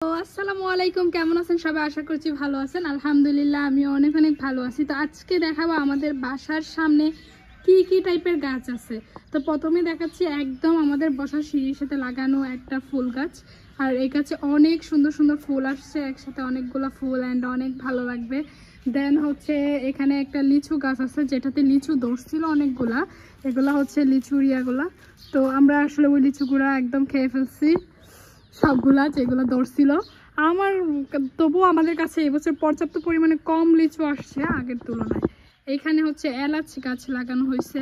আসসালামু আলাইকুম, কেমন আছেন সবাই? আশা করছি ভালো আছেন। আলহামদুলিল্লাহ আমি অনেক অনেক ভালো আছি। তো আজকে দেখাবো আমাদের বাসার সামনে কি কি টাইপের গাছ আছে। তো প্রথমে দেখাচ্ছি একদম আমাদের বসার সিঁড়ির সাথে লাগানো একটা ফুল গাছ। আর এই গাছে অনেক সুন্দর সুন্দর ফুল আসছে, একসাথে অনেকগুলো ফুল অ্যান্ড অনেক ভালো লাগবে। দেন হচ্ছে এখানে একটা লিচু গাছ আছে যেটাতে লিচু ধরছিল অনেকগুলা, এগুলা হচ্ছে লিচুর ইয়াগুলা। তো আমরা আসলে ওই লিচুগুলা একদম খেয়ে ফেলছি সবগুলা যেগুলো ধরছিল। আমার তবুও আমাদের কাছে এবছর পর্যাপ্ত পরিমাণে কম লিচু আসছে আগের তুলনায়। এইখানে হচ্ছে এলাচ গাছ লাগানো হয়েছে।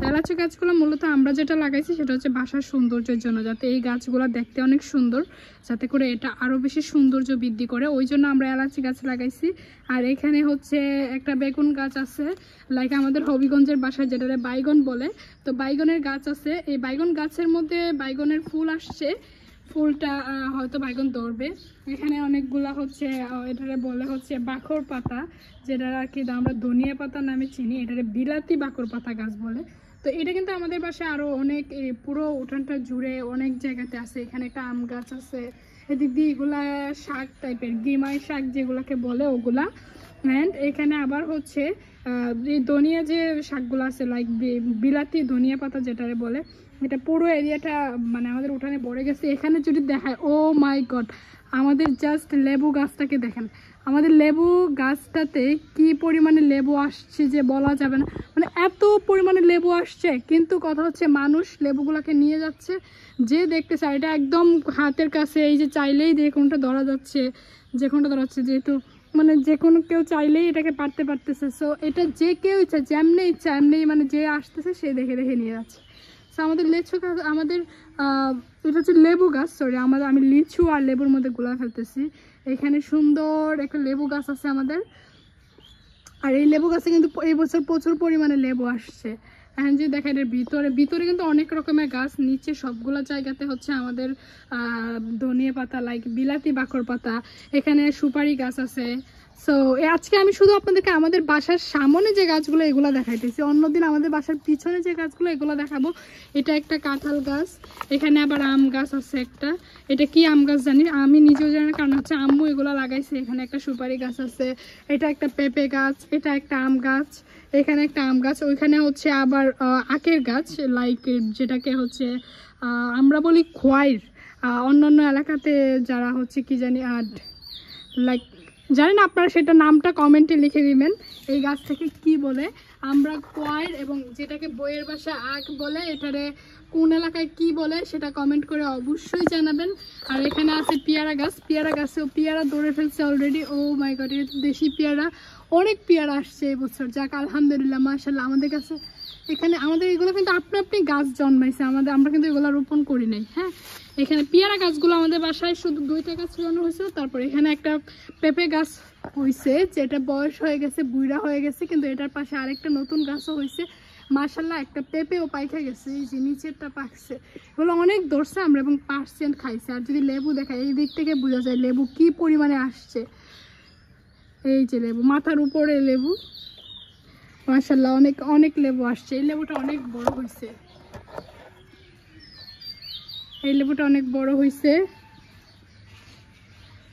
এলাচি গাছগুলো মূলত আমরা যেটা লাগাইছি সেটা হচ্ছে বাসার সৌন্দর্যের জন্য, যাতে এই গাছগুলো দেখতে অনেক সুন্দর, যাতে করে এটা আরও বেশি সৌন্দর্য বৃদ্ধি করে, ওই জন্য আমরা এলাচি গাছ লাগাইছি। আর এখানে হচ্ছে একটা বেগুন গাছ আছে, লাইক আমাদের হবিগঞ্জের বাসায় যেটারে বাইগন বলে। তো বাইগনের গাছ আছে, এই বাইগন গাছের মধ্যে বাইগনের ফুল আসছে, ফুলটা হয়তো বাইগন ধরবে। এখানে অনেকগুলা হচ্ছে এটারে বলে হচ্ছে বাখর পাতা, যেটা আর কি আমরা ধনিয়া পাতা নামে চিনি, এটারে বিলাতি বাখর পাতা গাছ বলে। তো এটা কিন্তু আমাদের বাসায় আরও অনেক পুরো উঠানটা জুড়ে অনেক জায়গাতে আছে। এখানে একটা আম গাছ আছে, এদিক দিয়ে এগুলা শাক টাইপের, গিমাই শাক যেগুলাকে বলে ওগুলা। অ্যান্ড এখানে আবার হচ্ছে এই ধনিয়া যে শাকগুলো আছে, লাইক বিলাতি ধনিয়া পাতা যেটারে বলে, এটা পুরো এরিয়াটা মানে আমাদের উঠানে ভরে গেছে। এখানে যদি দেখায়, ও মাই গড, আমাদের জাস্ট লেবু গাছটাকে দেখেন। আমাদের লেবু গাছটাতে কি পরিমাণে লেবু আসছে যে বলা যাবে না, মানে এত পরিমাণে লেবু আসছে। কিন্তু কথা হচ্ছে মানুষ লেবুগুলোকে নিয়ে যাচ্ছে, যে দেখতে চায় এটা একদম হাতের কাছে, এই যে চাইলেই যে কোনটা ধরা যাচ্ছে, যে কোনটা ধরা যাচ্ছে, যেহেতু মানে যে কোনো কেউ চাইলেই এটাকে পারতেছে। সো এটা যে কেউ ইচ্ছা, যেমনি ইচ্ছা এমনি, মানে যে আসতেছে সে দেখে দেখে নিয়ে যাচ্ছে। সো আমাদের লিচু গাছ, আমাদের এটা হচ্ছে লেবু গাছ, সরি আমি লিচু আর লেবুর মধ্যে গুলা ফেলতেছি। এখানে সুন্দর একটা লেবু গাছ আছে আমাদের, আর এই লেবু গাছে কিন্তু এই বছর প্রচুর পরিমাণে লেবু আসছে। এখন যদি দেখা, এটার ভিতরে কিন্তু অনেক রকমের গাছ, নিচে সবগুলো জায়গাতে হচ্ছে আমাদের ধনিয়া পাতা, লাইক বিলাতি বাখর পাতা, এখানে সুপারি গাছ আছে। সো আজকে আমি শুধু আপনাদেরকে আমাদের বাসার সামনে যে গাছগুলো এগুলো দেখাইতেছি, অন্যদিন আমাদের বাসার পিছনে যে গাছগুলো এগুলো দেখাবো। এটা একটা কাঁঠাল গাছ, এখানে আবার আম গাছ আছে একটা, এটা কি আম গাছ জানি আমি নিজেও জানি, কারণ হচ্ছে আম্মু এগুলো লাগাইছে। এখানে একটা সুপারি গাছ আছে, এটা একটা পেঁপে গাছ, এটা একটা আম গাছ, এখানে একটা আম গাছ, ওইখানে হচ্ছে আবার আখের গাছ, লাইক যেটাকে হচ্ছে আমরা বলি খোয়াইর, অন্যান্য এলাকাতে যারা হচ্ছে কি জানি লাইক জানেন আপনারা, সেটা নামটা কমেন্টে লিখে দিবেন এই গাছটাকে কি বলে। আমরা কোয়াইর এবং যেটাকে বইয়ের ভাষা আখ বলে, এটারে কোন এলাকায় কি বলে সেটা কমেন্ট করে অবশ্যই জানাবেন। আর এখানে আছে পেয়ারা গাছ, পেয়ারা গাছেও পেয়ারা ধরে ফেলছে অলরেডি। ও মাই গড, এটা দেশি পেয়ারা, অনেক পেয়ারা আসছে এবছর, যাক আলহামদুলিল্লাহ মাশাআল্লাহ। আমাদের কাছে এখানে আমাদের এগুলো কিন্তু আপনি গাছ জন্মাইছে, আমরা কিন্তু এগুলো রোপণ করি নাই। হ্যাঁ, এখানে পেয়ারা গাছগুলো আমাদের বাসায় শুধু 2টা গাছ লাগানো হয়েছিল। তারপর এখানে একটা পেঁপে গাছ হয়েছে, যেটা বয়স হয়ে গেছে, বুড়া হয়ে গেছে, কিন্তু এটার পাশে আরেকটা নতুন গাছও হয়েছে। মাশাআল্লাহ, একটা পেঁপেও পাইকা গেছে, এই যে নিচেরটা পাকছে। এগুলো অনেক ধরছে আমরা এবং পার্সেন্ট খাইছে। আর যদি লেবু দেখায়, এই দিক থেকে বোঝা যায় লেবু কি পরিমাণে আসছে। এই যে লেবু, মাথার উপরে লেবু, মাশাআল্লাহ অনেক অনেক লেবু আসছে। এই লেবুটা অনেক বড় হয়েছে, এই লেবুটা অনেক বড় হয়েছে।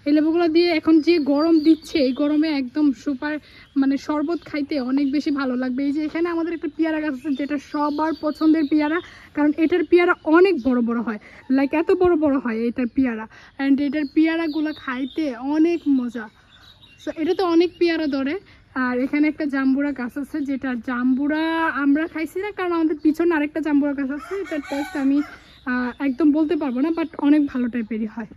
এই লেবুগুলো দিয়ে এখন যে গরম দিচ্ছে, এই গরমে একদম সুপার মানে শরবত খাইতে অনেক বেশি ভালো লাগবে। এই যে এখানে আমাদের একটা পেয়ারা গাছ আছে, যেটা সবার পছন্দের পেয়ারা, কারণ এটার পেয়ারা অনেক বড় বড় হয়, লাইক এত বড় বড় হয় এটার পেয়ারা। অ্যান্ড এটার পেয়ারাগুলো খাইতে অনেক মজা। সো এটা তো অনেক পেয়ারা ধরে। আর এখানে একটা জাম্বুরা গাছ আছে, যেটা জাম্বুরা আমরা খাইছি না, কারণ আমাদের পিছনে আরেকটা জাম্বুরা গাছ আছে, এটার টেস্ট আমি একদম বলতে পারবো না, বাট অনেক ভালো টাইপেরই হয়।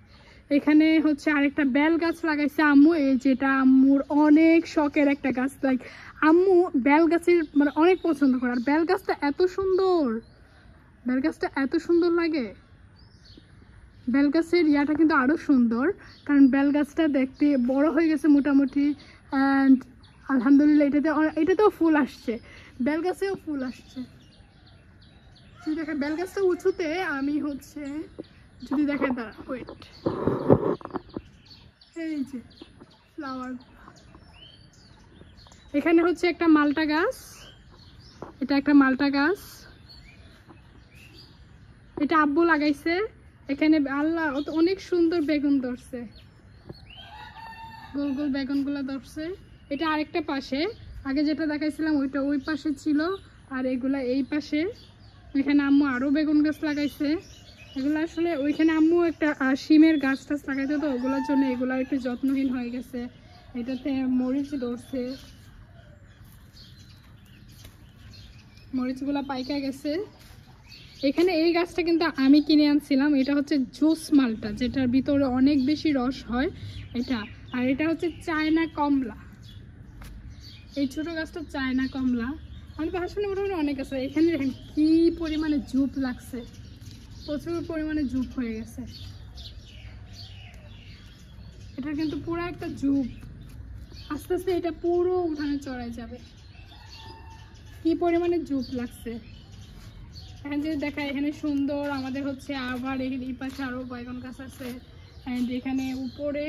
এখানে হচ্ছে আরেকটা বেল গাছ লাগাইছে আম্মু, এই যেটা আম্মুর অনেক শখের একটা গাছ। লাইক আম্মু বেল গাছের মানে অনেক পছন্দ করে, আর বেল গাছটা এত সুন্দর, বেল গাছটা এত সুন্দর লাগে। বেল গাছের ইয়াটা কিন্তু আরও সুন্দর, কারণ বেল গাছটা দেখতে বড় হয়ে গেছে মোটামুটি। অ্যান্ড আলহামদুলিল্লাহ এটাতেও ফুল আসছে, বেল গাছেও ফুল আসছে। যদি দেখেন বেল গাছটা উঁচুতে, আমি হচ্ছে যদি দেখেন তারা ওয়েট, এই যে ফ্লাওয়ার। এখানে হচ্ছে একটা মালটা গাছ, এটা একটা মালটা গাছ, এটা আব্বু লাগাইছে। এখানে আল্লাহ অনেক সুন্দর বেগুন ধরছে। গোল গোল বেগুনগুলো ধরছে। এটা আরেকটা পাশে, আগে যেটা দেখাইছিলাম ওইটা ওই পাশে ছিল, আর এগুলা এই পাশে। এখানে আম্মু আরও বেগুন গাছ লাগাইছে। এগুলো আসলে ওইখানে আম্মু একটা শিমের গাছ টাছ লাগাইতো, তো ওগুলোর জন্য এগুলো একটু যত্নহীন হয়ে গেছে। এটাতে মরিচ ধরছে, মরিচগুলা পাইকা গেছে। এখানে এই গাছটা কিন্তু আমি কিনে আনছিলাম, এটা হচ্ছে জুস মালটা, যেটার ভিতরে অনেক বেশি রস হয় এটা। আর এটা হচ্ছে চায়না কমলা, এই ছোট গাছটা চায়না কমলা। আমাদের বাসায় মোটামুটি অনেক আছে। এখানে দেখেন কি পরিমাণে জুপ লাগছে, প্রচুর পরিমাণে জুপ হয়ে গেছে। এটা কিন্তু পুরো একটা জুপ, আস্তে আস্তে এটা পুরো উঠানে চড়াই যাবে। কি পরিমাণে জুপ লাগছে এখানে যে দেখা, এখানে সুন্দর আমাদের হচ্ছে। আবার এই পাশে আরো বেগুন গাছ আছে, এখানে উপরে